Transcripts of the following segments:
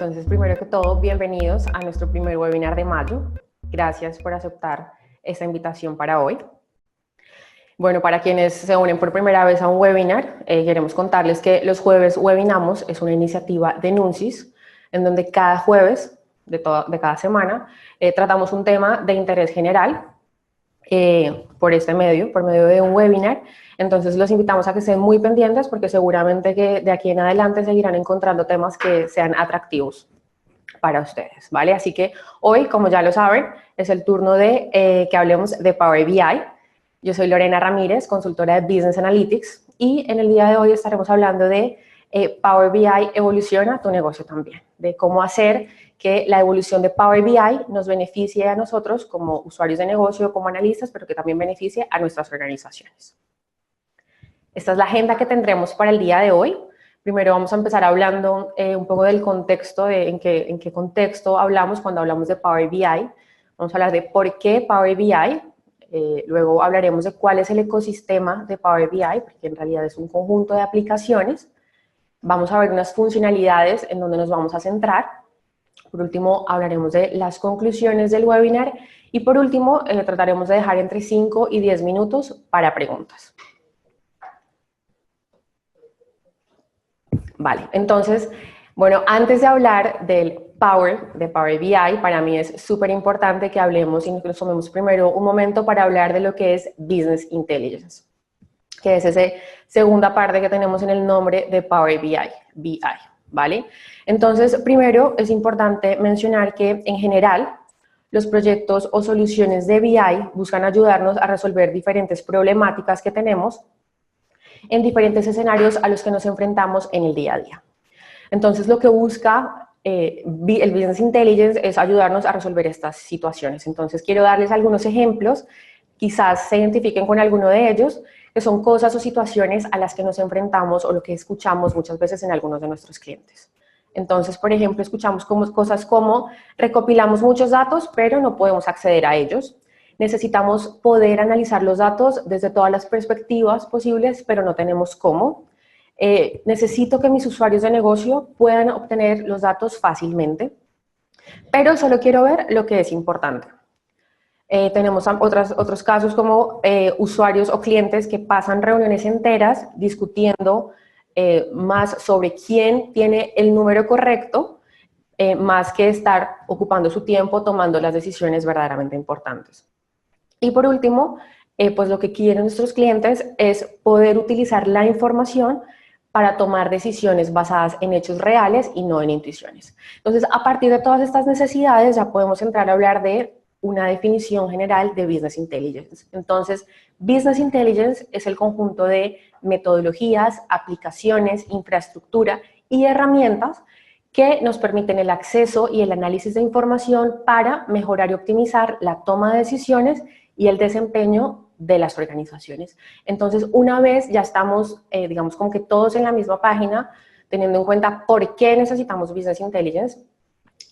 Entonces, primero que todo, bienvenidos a nuestro primer webinar de mayo. Gracias por aceptar esta invitación para hoy. Bueno, para quienes se unen por primera vez a un webinar, queremos contarles que los jueves webinamos es una iniciativa de Nuncis, en donde cada jueves de cada semana tratamos un tema de interés general por medio de un webinar. Entonces los invitamos a que estén muy pendientes porque seguramente que de aquí en adelante seguirán encontrando temas que sean atractivos para ustedes, ¿vale? Así que hoy, como ya lo saben, es el turno de que hablemos de Power BI. Yo soy Lorena Ramírez, consultora de Business Analytics, y en el día de hoy estaremos hablando de Power BI evoluciona tu negocio también, de cómo hacer que la evolución de Power BI nos beneficie a nosotros como usuarios de negocio, como analistas, pero que también beneficie a nuestras organizaciones. Esta es la agenda que tendremos para el día de hoy. Primero vamos a empezar hablando un poco del contexto, en qué contexto hablamos cuando hablamos de Power BI. Vamos a hablar de por qué Power BI. Luego hablaremos de cuál es el ecosistema de Power BI, porque en realidad es un conjunto de aplicaciones. Vamos a ver unas funcionalidades en donde nos vamos a centrar. Por último, hablaremos de las conclusiones del webinar. Y por último, trataremos de dejar entre 5 y 10 minutos para preguntas. Vale, entonces, bueno, antes de hablar de Power BI, para mí es súper importante que hablemos y nos tomemos primero un momento para hablar de lo que es Business Intelligence, que es esa segunda parte que tenemos en el nombre de Power BI, ¿vale? Entonces, primero es importante mencionar que en general los proyectos o soluciones de BI buscan ayudarnos a resolver diferentes problemáticas que tenemos en diferentes escenarios a los que nos enfrentamos en el día a día. Entonces, lo que busca el Business Intelligence es ayudarnos a resolver estas situaciones. Entonces, quiero darles algunos ejemplos, quizás se identifiquen con alguno de ellos, que son cosas o situaciones a las que nos enfrentamos o lo que escuchamos muchas veces en algunos de nuestros clientes. Entonces, por ejemplo, escuchamos cosas como recopilamos muchos datos, pero no podemos acceder a ellos. Necesitamos poder analizar los datos desde todas las perspectivas posibles, pero no tenemos cómo. Necesito que mis usuarios de negocio puedan obtener los datos fácilmente, pero solo quiero ver lo que es importante. Tenemos otros casos como usuarios o clientes que pasan reuniones enteras discutiendo más sobre quién tiene el número correcto, más que estar ocupando su tiempo tomando las decisiones verdaderamente importantes. Y por último, pues lo que quieren nuestros clientes es poder utilizar la información para tomar decisiones basadas en hechos reales y no en intuiciones. Entonces, a partir de todas estas necesidades, ya podemos entrar a hablar de una definición general de Business Intelligence. Entonces, Business Intelligence es el conjunto de metodologías, aplicaciones, infraestructura y herramientas que nos permiten el acceso y el análisis de información para mejorar y optimizar la toma de decisiones y el desempeño de las organizaciones. Entonces, una vez ya estamos, digamos, como que todos en la misma página, teniendo en cuenta por qué necesitamos Business Intelligence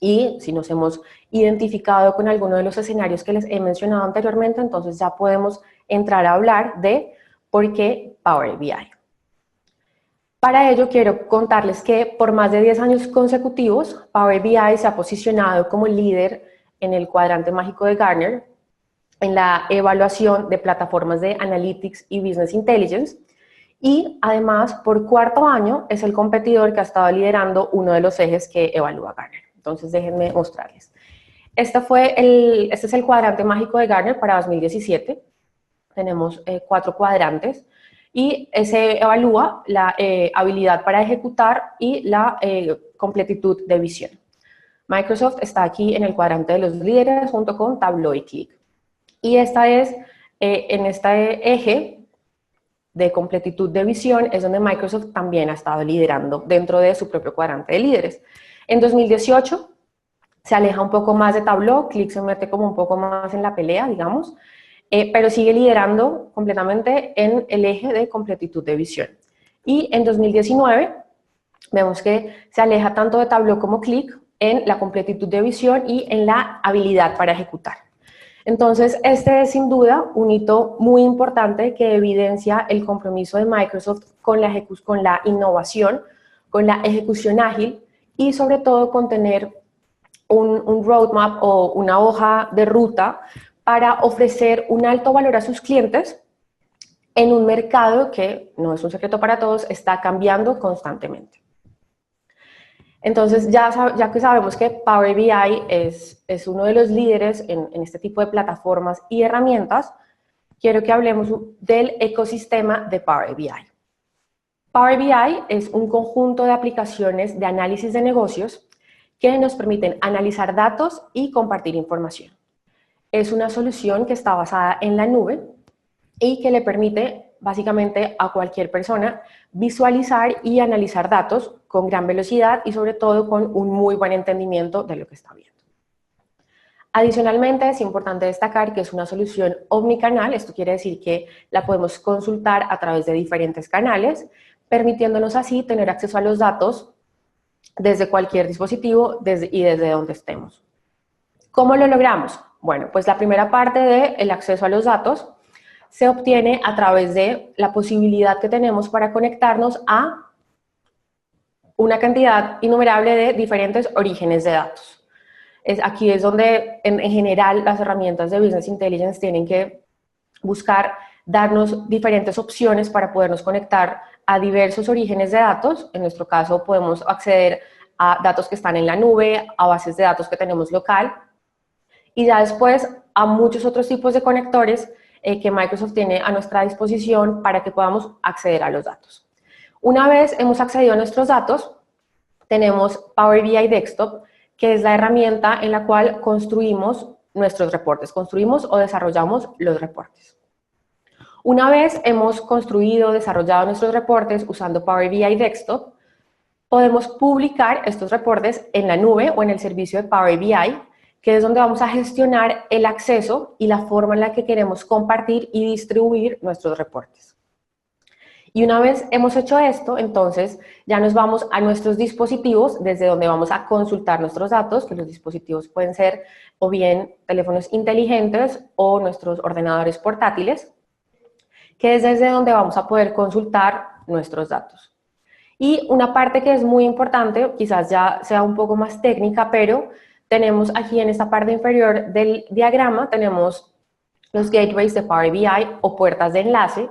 y si nos hemos identificado con alguno de los escenarios que les he mencionado anteriormente, entonces ya podemos entrar a hablar de por qué Power BI. Para ello, quiero contarles que por más de 10 años consecutivos, Power BI se ha posicionado como líder en el cuadrante mágico de Gartner en la evaluación de plataformas de Analytics y Business Intelligence, y además, por cuarto año, es el competidor que ha estado liderando uno de los ejes que evalúa Gartner. Entonces, déjenme mostrarles. Este es el cuadrante mágico de Gartner para 2017. Tenemos 4 cuadrantes y se evalúa la habilidad para ejecutar y la completitud de visión. Microsoft está aquí en el cuadrante de los líderes junto con Tableau y Qlik. Y esta es, en este eje de completitud de visión, es donde Microsoft también ha estado liderando dentro de su propio cuadrante de líderes. En 2018 se aleja un poco más de Tableau, Qlik se mete como un poco más en la pelea, digamos, pero sigue liderando completamente en el eje de completitud de visión. Y en 2019 vemos que se aleja tanto de Tableau como Qlik en la completitud de visión y en la habilidad para ejecutar. Entonces, este es sin duda un hito muy importante que evidencia el compromiso de Microsoft con la innovación, con la ejecución ágil y sobre todo con tener un roadmap o una hoja de ruta para ofrecer un alto valor a sus clientes en un mercado que, no es un secreto para todos, está cambiando constantemente. Entonces, ya que sabemos que Power BI es uno de los líderes en este tipo de plataformas y herramientas, quiero que hablemos del ecosistema de Power BI. Power BI es un conjunto de aplicaciones de análisis de negocios que nos permiten analizar datos y compartir información. Es una solución que está basada en la nube y que le permite básicamente a cualquier persona visualizar y analizar datos con gran velocidad y sobre todo con un muy buen entendimiento de lo que está viendo. Adicionalmente, es importante destacar que es una solución omnicanal. Esto quiere decir que la podemos consultar a través de diferentes canales, permitiéndonos así tener acceso a los datos desde cualquier dispositivo y desde donde estemos. ¿Cómo lo logramos? Bueno, pues la primera parte del acceso a los datos se obtiene a través de la posibilidad que tenemos para conectarnos a una cantidad innumerable de diferentes orígenes de datos. Aquí es donde en general las herramientas de Business Intelligence tienen que buscar darnos diferentes opciones para podernos conectar a diversos orígenes de datos. En nuestro caso podemos acceder a datos que están en la nube, a bases de datos que tenemos local y ya después a muchos otros tipos de conectores que Microsoft tiene a nuestra disposición para que podamos acceder a los datos. Una vez hemos accedido a nuestros datos, tenemos Power BI Desktop, que es la herramienta en la cual construimos nuestros reportes, construimos o desarrollamos los reportes. Una vez hemos construido o desarrollado nuestros reportes usando Power BI Desktop, podemos publicar estos reportes en la nube o en el servicio de Power BI, que es donde vamos a gestionar el acceso y la forma en la que queremos compartir y distribuir nuestros reportes. Y una vez hemos hecho esto, entonces ya nos vamos a nuestros dispositivos desde donde vamos a consultar nuestros datos, que los dispositivos pueden ser o bien teléfonos inteligentes o nuestros ordenadores portátiles, que es desde donde vamos a poder consultar nuestros datos. Y una parte que es muy importante, quizás ya sea un poco más técnica, pero tenemos aquí en esta parte inferior del diagrama, tenemos los gateways de Power BI o puertas de enlace,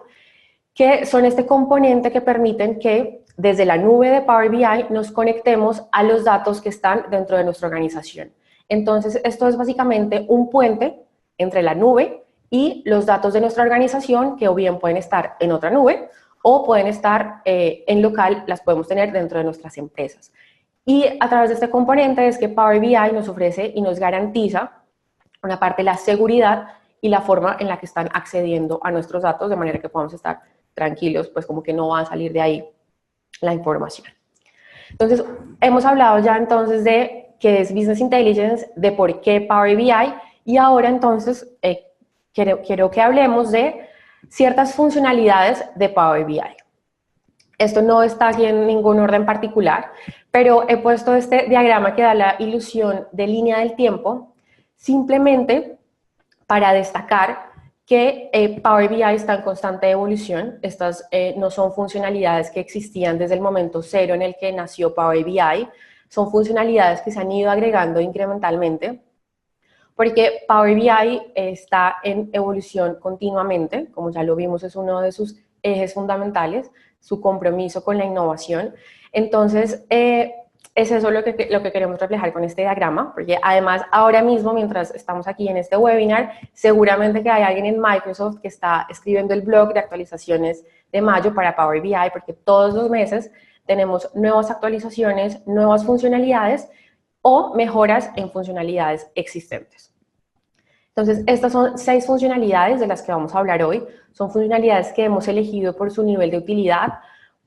que son este componente que permiten que desde la nube de Power BI nos conectemos a los datos que están dentro de nuestra organización. Entonces, esto es básicamente un puente entre la nube y los datos de nuestra organización, que o bien pueden estar en otra nube o pueden estar en local, las podemos tener dentro de nuestras empresas. Y a través de este componente es que Power BI nos ofrece y nos garantiza una parte de la seguridad y la forma en la que están accediendo a nuestros datos, de manera que podamos estar tranquilos, pues como que no va a salir de ahí la información. Entonces, hemos hablado ya entonces de qué es Business Intelligence, de por qué Power BI, y ahora entonces quiero que hablemos de ciertas funcionalidades de Power BI. Esto no está aquí en ningún orden particular, pero he puesto este diagrama que da la ilusión de línea del tiempo, simplemente para destacar que Power BI está en constante evolución. Estas no son funcionalidades que existían desde el momento cero en el que nació Power BI, son funcionalidades que se han ido agregando incrementalmente, porque Power BI está en evolución continuamente, como ya lo vimos, es uno de sus ejes fundamentales, su compromiso con la innovación. Entonces, es eso lo que queremos reflejar con este diagrama, porque además ahora mismo, mientras estamos aquí en este webinar, seguramente que hay alguien en Microsoft que está escribiendo el blog de actualizaciones de mayo para Power BI, porque todos los meses tenemos nuevas actualizaciones, nuevas funcionalidades o mejoras en funcionalidades existentes. Entonces, estas son 6 funcionalidades de las que vamos a hablar hoy. Son funcionalidades que hemos elegido por su nivel de utilidad,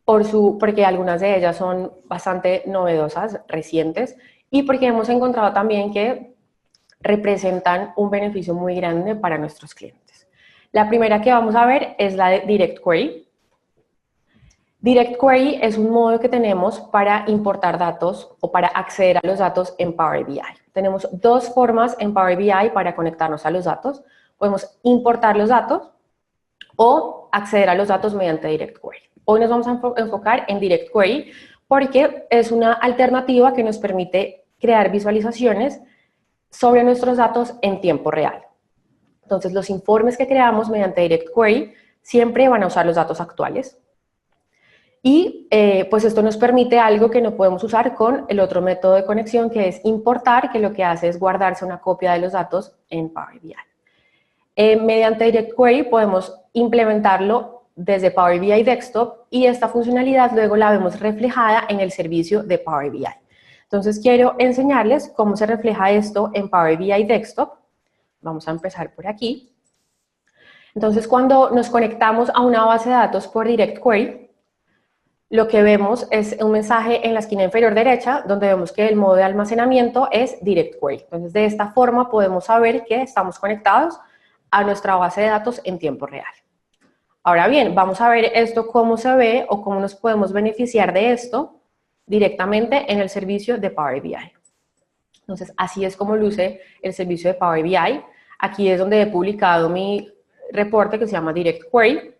porque algunas de ellas son bastante novedosas, recientes, y porque hemos encontrado también que representan un beneficio muy grande para nuestros clientes. La primera que vamos a ver es la de Direct Query. Direct Query es un modo que tenemos para importar datos o para acceder a los datos en Power BI. Tenemos 2 formas en Power BI para conectarnos a los datos. Podemos importar los datos o acceder a los datos mediante Direct Query. Hoy nos vamos a enfocar en Direct Query porque es una alternativa que nos permite crear visualizaciones sobre nuestros datos en tiempo real. Entonces, los informes que creamos mediante Direct Query siempre van a usar los datos actuales. Y pues esto nos permite algo que no podemos usar con el otro método de conexión, que es importar, que lo que hace es guardarse una copia de los datos en Power BI. Mediante Direct Query podemos implementarlo desde Power BI Desktop y esta funcionalidad luego la vemos reflejada en el servicio de Power BI. Entonces quiero enseñarles cómo se refleja esto en Power BI Desktop. Vamos a empezar por aquí. Entonces cuando nos conectamos a una base de datos por Direct Query, lo que vemos es un mensaje en la esquina inferior derecha donde vemos que el modo de almacenamiento es Direct Query. Entonces, de esta forma podemos saber que estamos conectados a nuestra base de datos en tiempo real. Ahora bien, vamos a ver esto cómo se ve o cómo nos podemos beneficiar de esto directamente en el servicio de Power BI. Entonces, así es como luce el servicio de Power BI. Aquí es donde he publicado mi reporte que se llama Direct Query.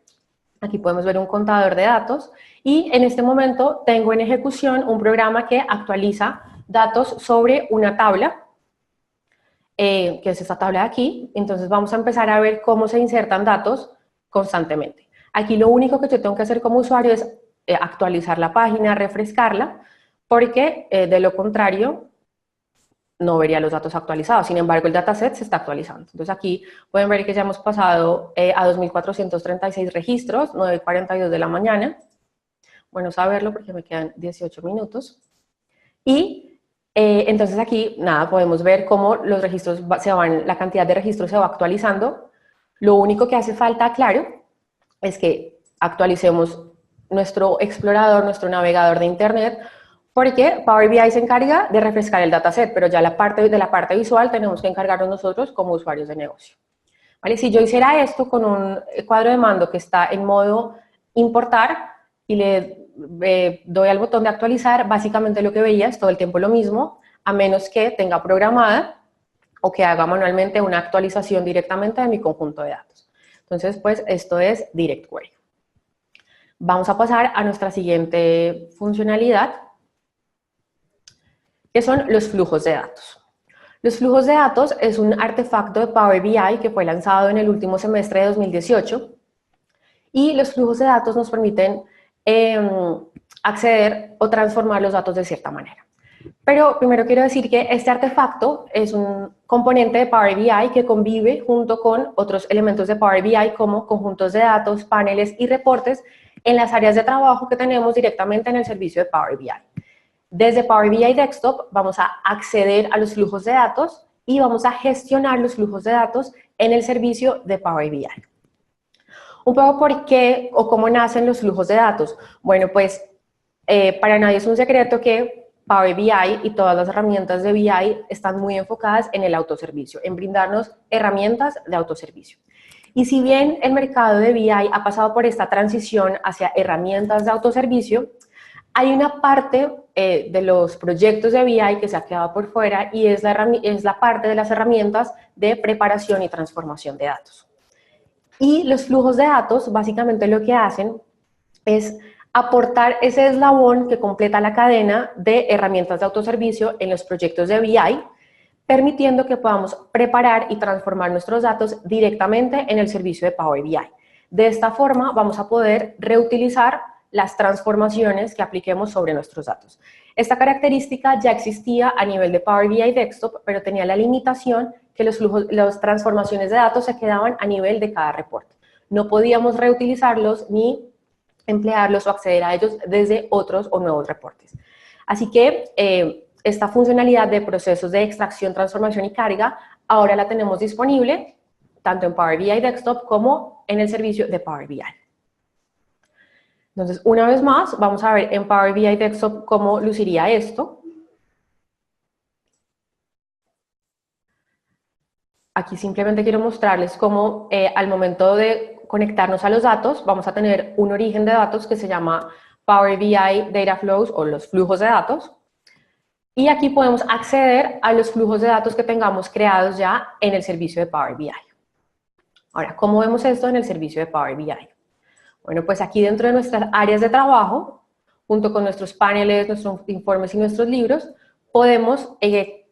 Aquí podemos ver un contador de datos y en este momento tengo en ejecución un programa que actualiza datos sobre una tabla, que es esta tabla de aquí. Entonces vamos a empezar a ver cómo se insertan datos constantemente. Aquí lo único que yo tengo que hacer como usuario es actualizar la página, refrescarla, porque de lo contrario no vería los datos actualizados. Sin embargo, el dataset se está actualizando. Entonces aquí pueden ver que ya hemos pasado a 2.436 registros, 9:42 de la mañana. Bueno saberlo porque me quedan 18 minutos. Y entonces aquí, nada, podemos ver cómo los registros la cantidad de registros se va actualizando. Lo único que hace falta, claro, es que actualicemos nuestro explorador, nuestro navegador de Internet, porque Power BI se encarga de refrescar el dataset, pero ya de la parte visual tenemos que encargarnos nosotros como usuarios de negocio. ¿Vale? Si yo hiciera esto con un cuadro de mando que está en modo importar y le doy al botón de actualizar, básicamente lo que veía es todo el tiempo lo mismo, a menos que tenga programada o que haga manualmente una actualización directamente de mi conjunto de datos. Entonces, pues esto es Direct Query. Vamos a pasar a nuestra siguiente funcionalidad, que son los flujos de datos. Los flujos de datos es un artefacto de Power BI que fue lanzado en el último semestre de 2018 y los flujos de datos nos permiten acceder o transformar los datos de cierta manera. Pero primero quiero decir que este artefacto es un componente de Power BI que convive junto con otros elementos de Power BI como conjuntos de datos, paneles y reportes en las áreas de trabajo que tenemos directamente en el servicio de Power BI. Desde Power BI Desktop vamos a acceder a los flujos de datos y vamos a gestionar los flujos de datos en el servicio de Power BI. Un poco por qué o cómo nacen los flujos de datos. Bueno, pues para nadie es un secreto que Power BI y todas las herramientas de BI están muy enfocadas en el autoservicio, en brindarnos herramientas de autoservicio. Y si bien el mercado de BI ha pasado por esta transición hacia herramientas de autoservicio, hay una parte de los proyectos de BI que se ha quedado por fuera y es la parte de las herramientas de preparación y transformación de datos. Y los flujos de datos básicamente lo que hacen es aportar ese eslabón que completa la cadena de herramientas de autoservicio en los proyectos de BI, permitiendo que podamos preparar y transformar nuestros datos directamente en el servicio de Power BI. De esta forma vamos a poder reutilizar las transformaciones que apliquemos sobre nuestros datos. Esta característica ya existía a nivel de Power BI Desktop, pero tenía la limitación que las transformaciones de datos se quedaban a nivel de cada reporte. No podíamos reutilizarlos ni emplearlos o acceder a ellos desde otros o nuevos reportes. Así que esta funcionalidad de procesos de extracción, transformación y carga ahora la tenemos disponible tanto en Power BI Desktop como en el servicio de Power BI. Entonces, una vez más, vamos a ver en Power BI Desktop cómo luciría esto. Aquí simplemente quiero mostrarles cómo al momento de conectarnos a los datos, vamos a tener un origen de datos que se llama Power BI Data Flows o los flujos de datos. Y aquí podemos acceder a los flujos de datos que tengamos creados ya en el servicio de Power BI. Ahora, ¿cómo vemos esto en el servicio de Power BI? Bueno, pues aquí dentro de nuestras áreas de trabajo junto con nuestros paneles, nuestros informes y nuestros libros, podemos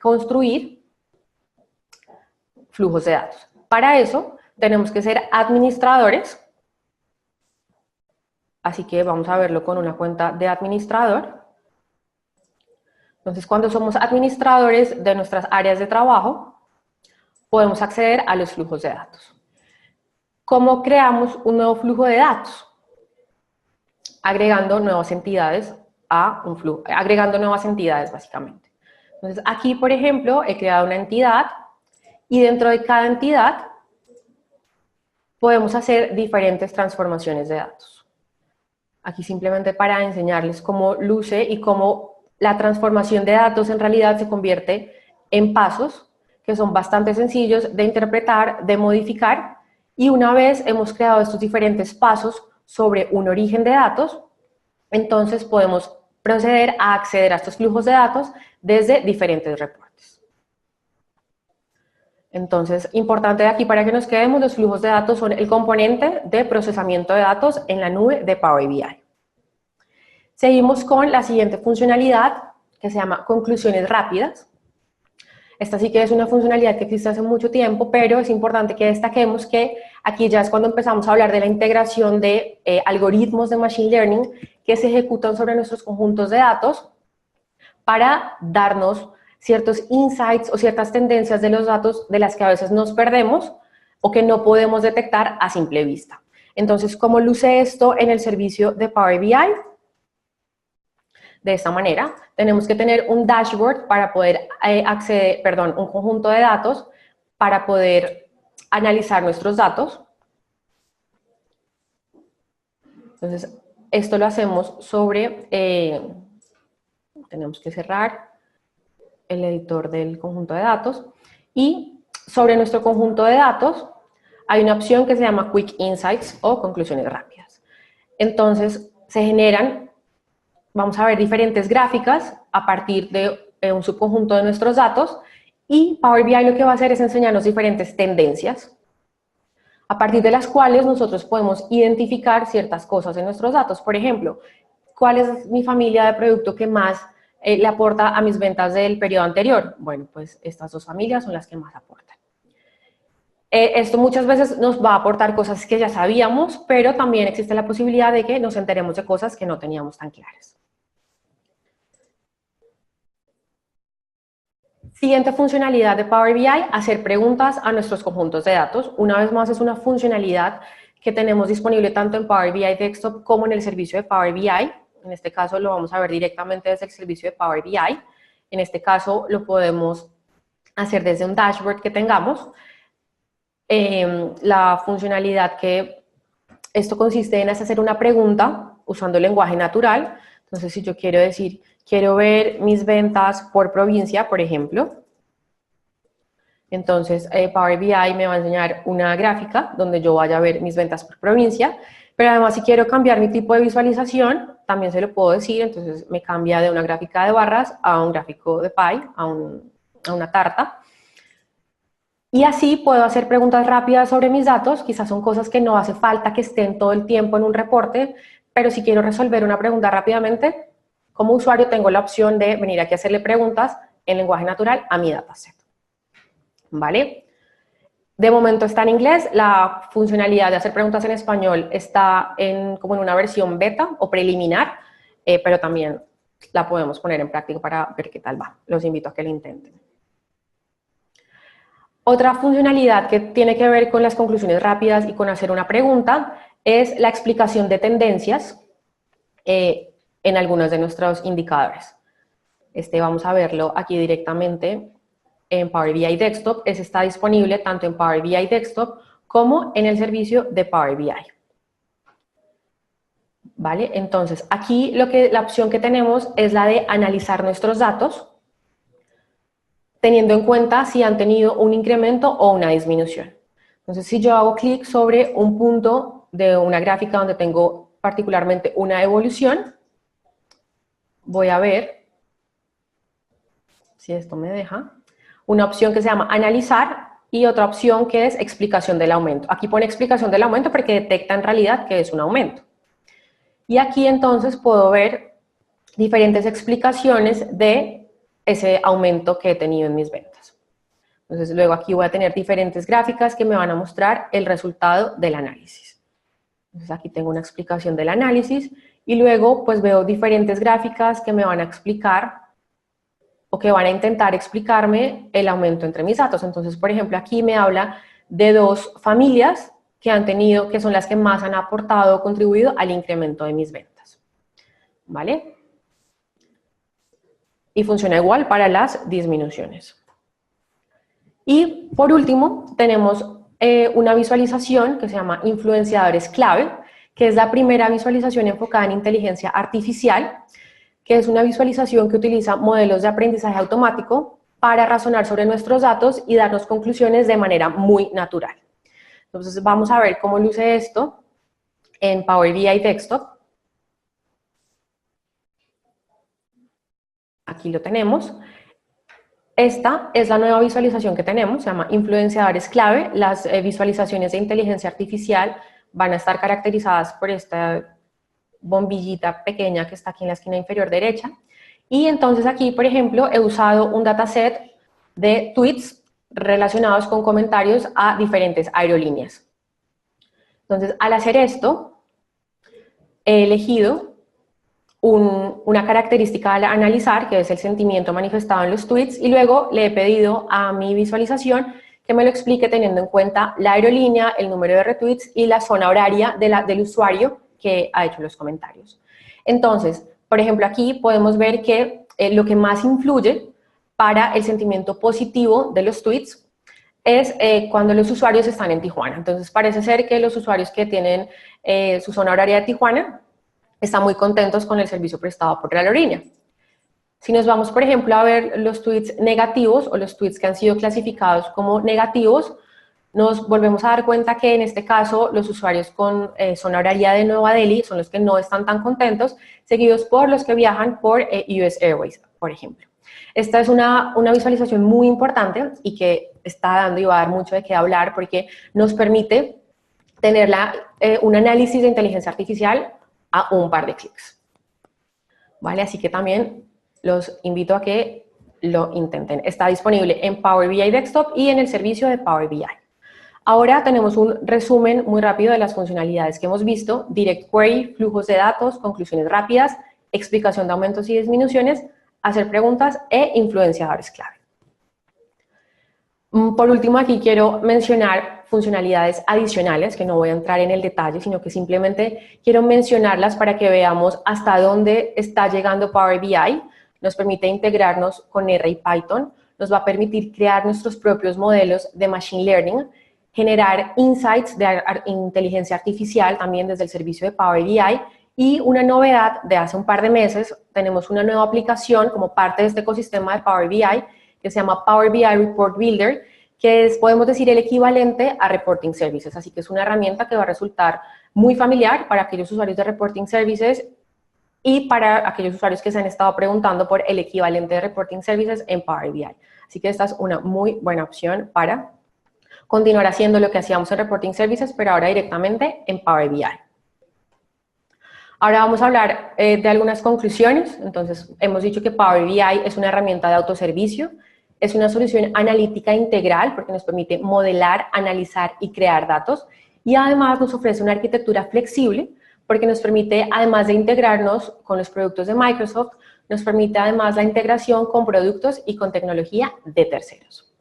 construir flujos de datos. Para eso tenemos que ser administradores, así que vamos a verlo con una cuenta de administrador. Entonces, cuando somos administradores de nuestras áreas de trabajo, podemos acceder a los flujos de datos. ¿Cómo creamos un nuevo flujo de datos? Agregando nuevas entidades a un flujo, agregando nuevas entidades básicamente. Entonces, aquí, por ejemplo, he creado una entidad y dentro de cada entidad podemos hacer diferentes transformaciones de datos. Aquí simplemente para enseñarles cómo luce y cómo la transformación de datos en realidad se convierte en pasos que son bastante sencillos de interpretar, de modificar, y una vez hemos creado estos diferentes pasos sobre un origen de datos, entonces podemos proceder a acceder a estos flujos de datos desde diferentes reportes. Entonces, importante de aquí para que nos quedemos, los flujos de datos son el componente de procesamiento de datos en la nube de Power BI. Seguimos con la siguiente funcionalidad, que se llama conclusiones rápidas. Esta sí que es una funcionalidad que existe hace mucho tiempo, pero es importante que destaquemos que aquí ya es cuando empezamos a hablar de la integración de algoritmos de Machine Learning que se ejecutan sobre nuestros conjuntos de datos para darnos ciertos insights o ciertas tendencias de los datos de las que a veces nos perdemos o que no podemos detectar a simple vista. Entonces, ¿cómo luce esto en el servicio de Power BI? De esta manera, tenemos que tener un dashboard para poder un conjunto de datos para poder analizar nuestros datos. Entonces, esto lo hacemos sobre, tenemos que cerrar el editor del conjunto de datos, y sobre nuestro conjunto de datos hay una opción que se llama Quick Insights o conclusiones rápidas. Entonces, se generan, vamos a ver diferentes gráficas a partir de un subconjunto de nuestros datos, y Power BI lo que va a hacer es enseñarnos diferentes tendencias a partir de las cuales nosotros podemos identificar ciertas cosas en nuestros datos. Por ejemplo, ¿cuál es mi familia de producto que más le aporta a mis ventas del periodo anterior? Bueno, pues estas dos familias son las que más aportan. Esto muchas veces nos va a aportar cosas que ya sabíamos, pero también existe la posibilidad de que nos enteremos de cosas que no teníamos tan claras. Siguiente funcionalidad de Power BI, hacer preguntas a nuestros conjuntos de datos. Una vez más, es una funcionalidad que tenemos disponible tanto en Power BI Desktop como en el servicio de Power BI. En este caso lo vamos a ver directamente desde el servicio de Power BI. En este caso lo podemos hacer desde un dashboard que tengamos. La funcionalidad que esto consiste en hacer una pregunta usando el lenguaje natural. Entonces, si yo quiero decir, quiero ver mis ventas por provincia, por ejemplo, entonces Power BI me va a enseñar una gráfica donde yo vaya a ver mis ventas por provincia, pero además si quiero cambiar mi tipo de visualización, también se lo puedo decir, entonces me cambia de una gráfica de barras a un gráfico de pie, a una tarta. Y así puedo hacer preguntas rápidas sobre mis datos, quizás son cosas que no hace falta que estén todo el tiempo en un reporte, pero si quiero resolver una pregunta rápidamente, como usuario tengo la opción de venir aquí a hacerle preguntas en lenguaje natural a mi dataset. ¿Vale? De momento está en inglés, la funcionalidad de hacer preguntas en español está como en una versión beta o preliminar, pero también la podemos poner en práctica para ver qué tal va. Los invito a que lo intenten. Otra funcionalidad que tiene que ver con las conclusiones rápidas y con hacer una pregunta es la explicación de tendencias en algunos de nuestros indicadores. Vamos a verlo aquí directamente en Power BI Desktop. Está disponible tanto en Power BI Desktop como en el servicio de Power BI. ¿Vale? Entonces, aquí la opción que tenemos es la de analizar nuestros datos, teniendo en cuenta si han tenido un incremento o una disminución. Entonces, si yo hago clic sobre un punto de una gráfica donde tengo particularmente una evolución, voy a ver si esto me deja una opción que se llama analizar y otra opción que es explicación del aumento. Aquí pone explicación del aumento porque detecta en realidad que es un aumento. Y aquí entonces puedo ver diferentes explicaciones de ese aumento que he tenido en mis ventas. Entonces, luego aquí voy a tener diferentes gráficas que me van a mostrar el resultado del análisis. Entonces, aquí tengo una explicación del análisis y luego pues veo diferentes gráficas que me van a explicar o que van a intentar explicarme el aumento entre mis datos. Entonces, por ejemplo, aquí me habla de 2 familias que han tenido, que son las que más han aportado o contribuido al incremento de mis ventas. ¿Vale? Y funciona igual para las disminuciones. Y por último, tenemos una visualización que se llama influenciadores clave, que es la primera visualización enfocada en inteligencia artificial, que es una visualización que utiliza modelos de aprendizaje automático para razonar sobre nuestros datos y darnos conclusiones de manera muy natural. Entonces vamos a ver cómo luce esto en Power BI Desktop. Aquí lo tenemos. Esta es la nueva visualización que tenemos, se llama influenciadores clave. Las visualizaciones de inteligencia artificial van a estar caracterizadas por esta bombillita pequeña que está aquí en la esquina inferior derecha. Y entonces aquí, por ejemplo, he usado un dataset de tweets relacionados con comentarios a diferentes aerolíneas. Entonces, al hacer esto, he elegido una característica a analizar, que es el sentimiento manifestado en los tweets, y luego le he pedido a mi visualización que me lo explique teniendo en cuenta la aerolínea, el número de retweets y la zona horaria del usuario que ha hecho los comentarios. Entonces, por ejemplo, aquí podemos ver que lo que más influye para el sentimiento positivo de los tweets es cuando los usuarios están en Tijuana. Entonces, parece ser que los usuarios que tienen su zona horaria de Tijuana están muy contentos con el servicio prestado por la aerolínea. Si nos vamos, por ejemplo, a ver los tweets negativos o los tweets que han sido clasificados como negativos, nos volvemos a dar cuenta que en este caso los usuarios con zona horaria de Nueva Delhi son los que no están tan contentos, seguidos por los que viajan por US Airways, por ejemplo. Esta es una visualización muy importante y que está dando y va a dar mucho de qué hablar porque nos permite tener un análisis de inteligencia artificial a un par de clics. ¿Vale? Así que también los invito a que lo intenten. Está disponible en Power BI Desktop y en el servicio de Power BI. Ahora tenemos un resumen muy rápido de las funcionalidades que hemos visto: Direct Query, flujos de datos, conclusiones rápidas, explicación de aumentos y disminuciones, hacer preguntas e influenciadores clave. Por último, aquí quiero mencionar funcionalidades adicionales, que no voy a entrar en el detalle, sino que simplemente quiero mencionarlas para que veamos hasta dónde está llegando Power BI. Nos permite integrarnos con R y Python, nos va a permitir crear nuestros propios modelos de Machine Learning, generar insights de inteligencia artificial también desde el servicio de Power BI, y una novedad de hace un par de meses, tenemos una nueva aplicación como parte de este ecosistema de Power BI que se llama Power BI Report Builder, que es, podemos decir, el equivalente a Reporting Services. Así que es una herramienta que va a resultar muy familiar para aquellos usuarios de Reporting Services y para aquellos usuarios que se han estado preguntando por el equivalente de Reporting Services en Power BI. Así que esta es una muy buena opción para continuar haciendo lo que hacíamos en Reporting Services, pero ahora directamente en Power BI. Ahora vamos a hablar de algunas conclusiones. Entonces, hemos dicho que Power BI es una herramienta de autoservicio, es una solución analítica integral porque nos permite modelar, analizar y crear datos, y además nos ofrece una arquitectura flexible porque nos permite, además de integrarnos con los productos de Microsoft, nos permite además la integración con productos y con tecnología de terceros.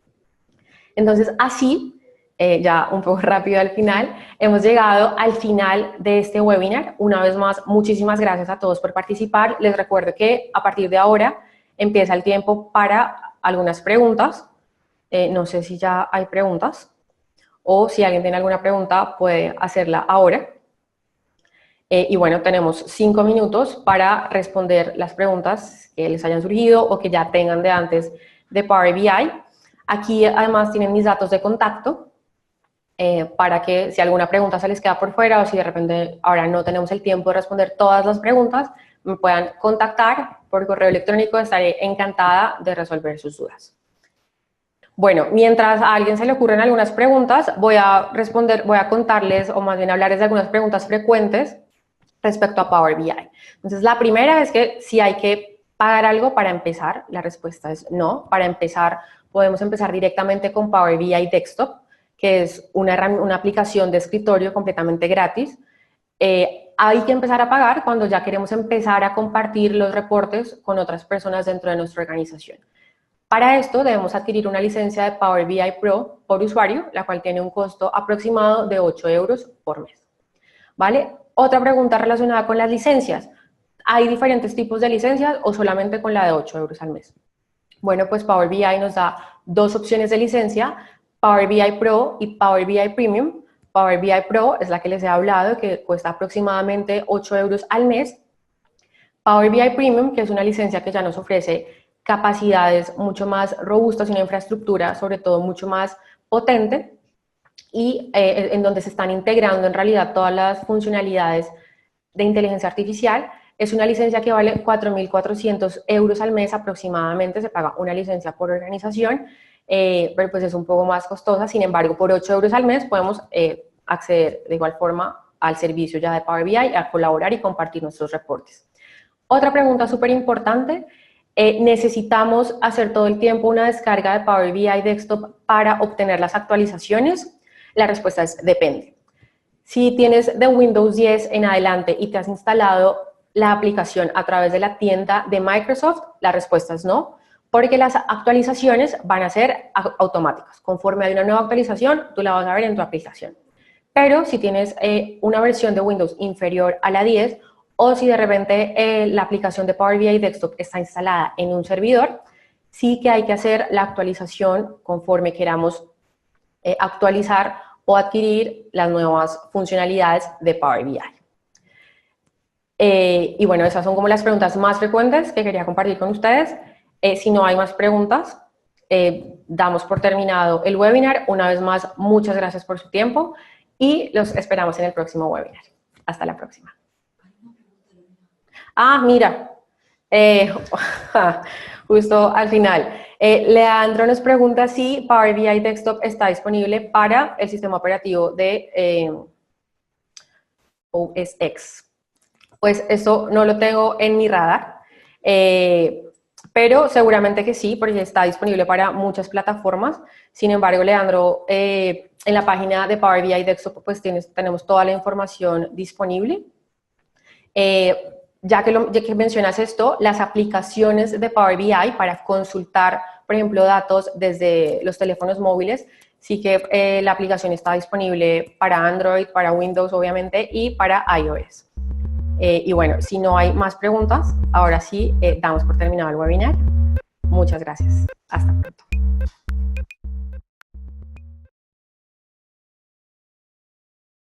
Entonces, así, ya un poco rápido al final, hemos llegado al final de este webinar. Una vez más, muchísimas gracias a todos por participar. Les recuerdo que a partir de ahora empieza el tiempo para algunas preguntas. No sé si ya hay preguntas o si alguien tiene alguna pregunta puede hacerla ahora. Y bueno, tenemos 5 minutos para responder las preguntas que les hayan surgido o que ya tengan de antes de Power BI. Aquí además tienen mis datos de contacto para que si alguna pregunta se les queda por fuera o si de repente ahora no tenemos el tiempo de responder todas las preguntas, me puedan contactar por correo electrónico. Estaré encantada de resolver sus dudas. Bueno, mientras a alguien se le ocurren algunas preguntas, voy a contarles, o más bien hablarles de algunas preguntas frecuentes respecto a Power BI. Entonces, la primera es que si hay que pagar algo para empezar, la respuesta es no. Para empezar, podemos empezar directamente con Power BI Desktop, que es una aplicación de escritorio completamente gratis. Hay que empezar a pagar cuando ya queremos empezar a compartir los reportes con otras personas dentro de nuestra organización. Para esto debemos adquirir una licencia de Power BI Pro por usuario, la cual tiene un costo aproximado de 8 euros por mes. ¿Vale? Otra pregunta relacionada con las licencias. ¿Hay diferentes tipos de licencias o solamente con la de 8 euros al mes? Bueno, pues Power BI nos da dos opciones de licencia, Power BI Pro y Power BI Premium. Power BI Pro es la que les he hablado, que cuesta aproximadamente 8 euros al mes. Power BI Premium, que es una licencia que ya nos ofrece capacidades mucho más robustas y una infraestructura, sobre todo, mucho más potente, y en donde se están integrando en realidad todas las funcionalidades de inteligencia artificial. Es una licencia que vale 4.400 euros al mes aproximadamente, se paga una licencia por organización, pero pues es un poco más costosa. Sin embargo, por 8 euros al mes podemos acceder de igual forma al servicio ya de Power BI, a colaborar y compartir nuestros reportes. Otra pregunta súper importante, ¿necesitamos hacer todo el tiempo una descarga de Power BI Desktop para obtener las actualizaciones? La respuesta es depende. Si tienes de Windows 10 en adelante y te has instalado la aplicación a través de la tienda de Microsoft, la respuesta es no, porque las actualizaciones van a ser automáticas. Conforme hay una nueva actualización, tú la vas a ver en tu aplicación. Pero si tienes una versión de Windows inferior a la 10, o si de repente la aplicación de Power BI Desktop está instalada en un servidor, sí que hay que hacer la actualización conforme queramos actualizar o adquirir las nuevas funcionalidades de Power BI. Y bueno, esas son como las preguntas más frecuentes que quería compartir con ustedes. Si no hay más preguntas, damos por terminado el webinar. Una vez más, muchas gracias por su tiempo y los esperamos en el próximo webinar. Hasta la próxima. Ah, mira, justo al final. Leandro nos pregunta si Power BI Desktop está disponible para el sistema operativo de OS X. Pues eso no lo tengo en mi radar, pero seguramente que sí, porque está disponible para muchas plataformas. Sin embargo, Leandro, en la página de Power BI Desktop pues tenemos toda la información disponible. Ya que mencionas esto, las aplicaciones de Power BI para consultar, por ejemplo, datos desde los teléfonos móviles, sí que la aplicación está disponible para Android, para Windows, obviamente, y para iOS. Y bueno, si no hay más preguntas, ahora sí, damos por terminado el webinar. Muchas gracias. Hasta pronto.